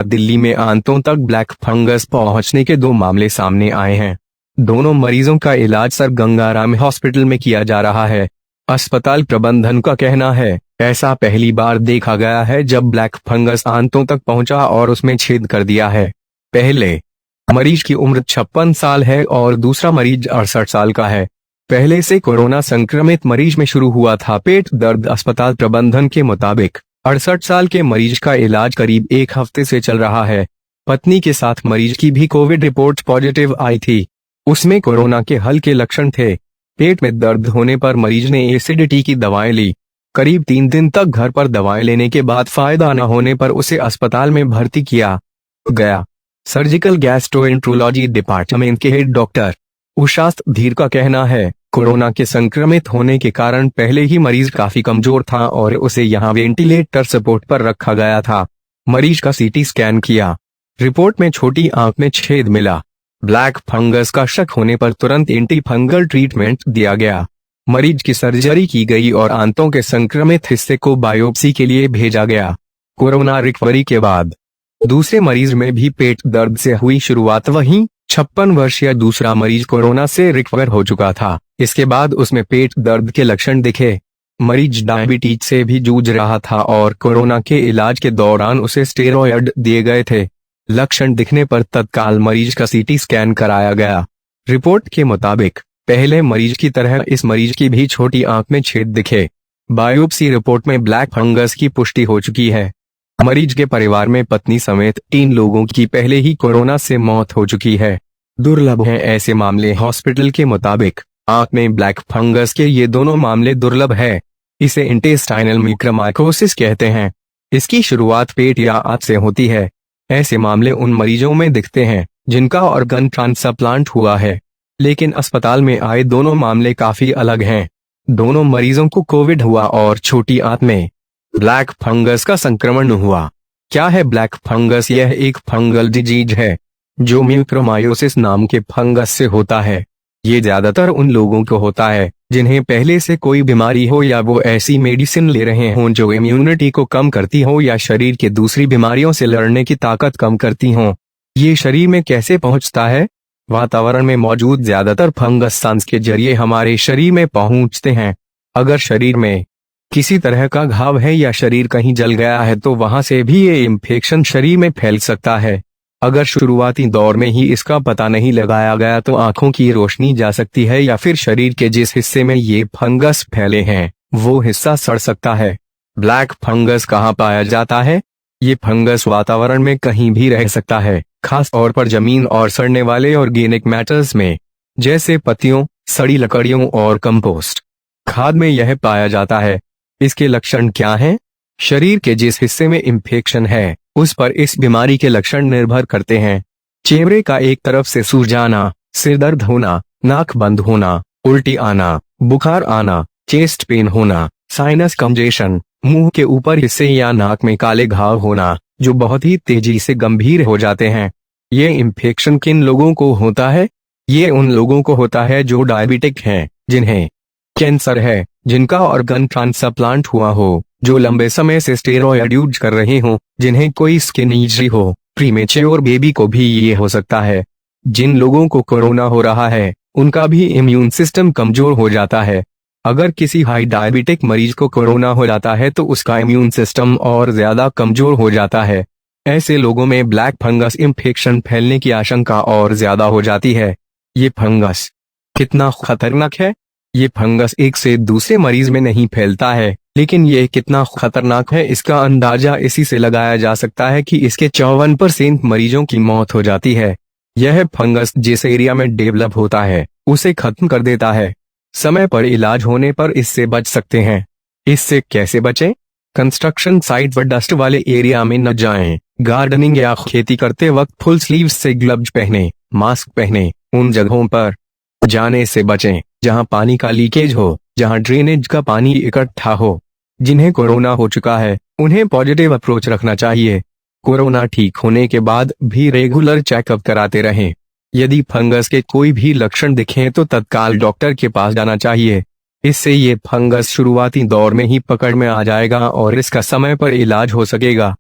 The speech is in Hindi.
दिल्ली में आंतों तक ब्लैक फंगस पहुंचने के 2 मामले सामने आए हैं। दोनों मरीजों का इलाज सर गंगाराम हॉस्पिटल में किया जा रहा है। अस्पताल प्रबंधन का कहना है, ऐसा पहली बार देखा गया है जब ब्लैक फंगस आंतों तक पहुंचा और उसमें छेद कर दिया है। पहले मरीज की उम्र 56 साल है और दूसरा मरीज 68 साल का है। पहले से कोरोना संक्रमित मरीज में शुरू हुआ था पेट दर्द। अस्पताल प्रबंधन के मुताबिक 68 साल के मरीज का इलाज करीब 1 हफ्ते से चल रहा है। पत्नी के साथ मरीज की भी कोविड रिपोर्ट पॉजिटिव आई थी। उसमें कोरोना के हल्के लक्षण थे। पेट में दर्द होने पर मरीज ने एसिडिटी की दवाएं ली। करीब 3 दिन तक घर पर दवाएं लेने के बाद फायदा न होने पर उसे अस्पताल में भर्ती किया गया। सर्जिकल गैस्ट्रोएंट्रोलॉजी डिपार्टमेंट के हेड डॉक्टर उषास्त धीर का कहना है, कोरोना के संक्रमित होने के कारण पहले ही मरीज काफी कमजोर था और उसे यहां वेंटिलेटर सपोर्ट पर रखा गया था। मरीज का सीटी स्कैन किया। रिपोर्ट में छोटी आंख में छेद मिला। ब्लैक फंगस का शक होने पर तुरंत एंटी फंगल ट्रीटमेंट दिया गया। मरीज की सर्जरी की गई और आंतों के संक्रमित हिस्से को बायोप्सी के लिए भेजा गया। कोरोना रिकवरी के बाद दूसरे मरीज में भी पेट दर्द से हुई शुरुआत। वहीं 56 वर्षीय दूसरा मरीज कोरोना से रिकवर हो चुका था। इसके बाद उसमें पेट दर्द के लक्षण दिखे। मरीज डायबिटीज से भी जूझ रहा था और कोरोना के इलाज के दौरान उसे स्टेरॉयड दिए गए थे। लक्षण दिखने पर तत्काल मरीज का सीटी स्कैन कराया गया। रिपोर्ट के मुताबिक पहले मरीज की तरह इस मरीज की भी छोटी आंख में छेद दिखे। बायोप्सी रिपोर्ट में ब्लैक फंगस की पुष्टि हो चुकी है। मरीज के परिवार में पत्नी समेत 3 लोगों की पहले ही कोरोना से मौत हो चुकी है। दुर्लभ हैं ऐसे मामले। हॉस्पिटल के मुताबिक आंख में ब्लैक फंगस के ये दोनों मामले दुर्लभ है। इसे इंटेस्टाइनल म्यूकरमाइकोसिस कहते हैं। इसकी शुरुआत पेट या आंत से होती है। ऐसे मामले उन मरीजों में दिखते हैं जिनका ऑर्गन ट्रांसप्लांट हुआ है, लेकिन अस्पताल में आए दोनों मामले काफी अलग हैं। दोनों मरीजों को कोविड हुआ और छोटी आंत में ब्लैक फंगस का संक्रमण हुआ। क्या है ब्लैक फंगस? यह एक फंगल डिजीज है जो म्यूकरमाइकोसिस नाम के फंगस से होता है। ये ज्यादातर उन लोगों को होता है जिन्हें पहले से कोई बीमारी हो या वो ऐसी मेडिसिन ले रहे हों जो इम्यूनिटी को कम करती हो या शरीर के दूसरी बीमारियों से लड़ने की ताकत कम करती हो। ये शरीर में कैसे पहुंचता है? वातावरण में मौजूद ज्यादातर फंगस सांस के जरिए हमारे शरीर में पहुंचते हैं। अगर शरीर में किसी तरह का घाव है या शरीर कहीं जल गया है तो वहां से भी ये इन्फेक्शन शरीर में फैल सकता है। अगर शुरुआती दौर में ही इसका पता नहीं लगाया गया तो आंखों की रोशनी जा सकती है या फिर शरीर के जिस हिस्से में ये फंगस फैले हैं वो हिस्सा सड़ सकता है। ब्लैक फंगस कहाँ पाया जाता है? ये फंगस वातावरण में कहीं भी रह सकता है, खास तौर पर जमीन और सड़ने वाले ऑर्गेनिक मैटर्स में, जैसे पत्तियों, सड़ी लकड़ियों और कंपोस्ट खाद में यह पाया जाता है। इसके लक्षण क्या हैं? शरीर के जिस हिस्से में इंफेक्शन है उस पर इस बीमारी के लक्षण निर्भर करते हैं। चेहरे का एक तरफ से सूज जाना, सिर दर्द होना, नाक बंद होना, उल्टी आना, बुखार आना, चेस्ट पेन होना, साइनस कंजेशन, मुंह के ऊपर हिस्से या नाक में काले घाव होना जो बहुत ही तेजी से गंभीर हो जाते हैं। ये इंफेक्शन किन लोगों को होता है? ये उन लोगों को होता है जो डायबिटिक हैं, जिन्हें कैंसर है, जिनका ऑर्गन ट्रांसप्लांट हुआ हो, जो लंबे समय से स्टेरॉयड यूज कर रहे हो, जिन्हें कोई स्किन इंजरी हो। प्रीमेच्योर बेबी को भी ये हो सकता है। जिन लोगों को कोरोना हो रहा है उनका भी इम्यून सिस्टम कमजोर हो जाता है। अगर किसी हाई डायबिटिक मरीज को कोरोना हो जाता है तो उसका इम्यून सिस्टम और ज्यादा कमजोर हो जाता है। ऐसे लोगों में ब्लैक फंगस इंफेक्शन फैलने की आशंका और ज्यादा हो जाती है। ये फंगस कितना खतरनाक है? ये फंगस एक से दूसरे मरीज में नहीं फैलता है, लेकिन ये कितना खतरनाक है इसका अंदाजा इसी से लगाया जा सकता है कि इसके 54% मरीजों की मौत हो जाती है। यह फंगस जिस एरिया में डेवलप होता है उसे खत्म कर देता है। समय पर इलाज होने पर इससे बच सकते हैं। इससे कैसे बचें? कंस्ट्रक्शन साइट व डस्ट वाले एरिया में न जाएं। गार्डनिंग या खेती करते वक्त फुल स्लीव्स से ग्लव्स पहने, मास्क पहने। उन जगहों पर जाने से बचें जहां पानी का लीकेज हो, जहां ड्रेनेज का पानी इकट्ठा हो। जिन्हें कोरोना हो चुका है उन्हें पॉजिटिव अप्रोच रखना चाहिए। कोरोना ठीक होने के बाद भी रेगुलर चेकअप कराते रहें। यदि फंगस के कोई भी लक्षण दिखें तो तत्काल डॉक्टर के पास जाना चाहिए। इससे ये फंगस शुरुआती दौर में ही पकड़ में आ जाएगा और इसका समय पर इलाज हो सकेगा।